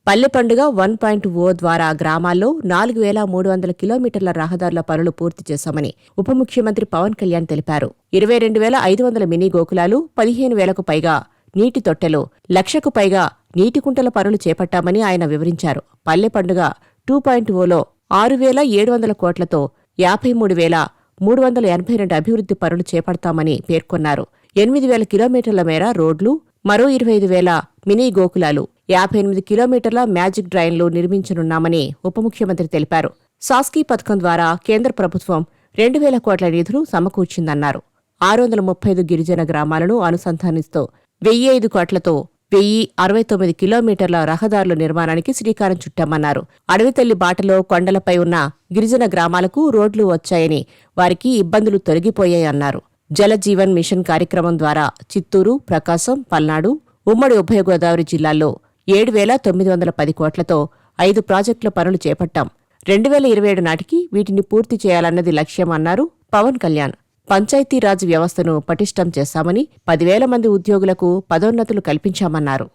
పల్లె పండుగ 1.0 ద్వారా గ్రామాల్లో 4,300 కిలోమీటర్ల రహదారుల పనులు పూర్తి చేశామని ఉప ముఖ్యమంత్రి పవన్ కళ్యాణ్ తెలిపారు. 22,500 మినీ గోకులాలు, 15,000కు పైగా నీటి తొట్టెలు, 1,00,000కు పైగా నీటి కుంటల పనులు చేపట్టామని ఆయన వివరించారు. పల్లె పండుగ 2.0లో 6,700 కోట్లతో 53,382 అభివృద్ధి పనులు చేపడతామని పేర్కొన్నారు. 8,000 కిలోమీటర్ల మేర రోడ్లు, మరో 25,000 మినీ గోకులాలు, 58 కిలోమీటర్ల మ్యాజిక్ డ్రైన్లు నిర్మించనున్నామని ఉప ముఖ్యమంత్రి తెలిపారు. సాస్కీ పథకం ద్వారా కేంద్ర ప్రభుత్వం 2,000 కోట్ల నిధులు సమకూర్చిందన్నారు. 635 గిరిజన గ్రామాలను అనుసంధానిస్తూ 1,005 కోట్లతో 1,069 కిలోమీటర్ల రహదారుల నిర్మాణానికి శ్రీకారం చుట్టామన్నారు. అడవితల్లి బాటలో కొండలపై ఉన్న గిరిజన గ్రామాలకు రోడ్లు వచ్చాయని, వారికి ఇబ్బందులు తొలగిపోయాయన్నారు. జలజీవన్ మిషన్ కార్యక్రమం ద్వారా చిత్తూరు, ప్రకాశం, పల్నాడు, ఉమ్మడి ఉభయ గోదావరి జిల్లాల్లో 7,910 కోట్లతో 5 ప్రాజెక్టుల పనులు చేపట్టాం. 2027 నాటికి వీటిని పూర్తి చేయాలన్నది లక్ష్యం అన్నారు పవన్ కళ్యాణ్. పంచాయతీరాజ్ వ్యవస్థను పటిష్టం చేశామని, 10,000 మంది ఉద్యోగులకు పదోన్నతులు కల్పించామన్నారు.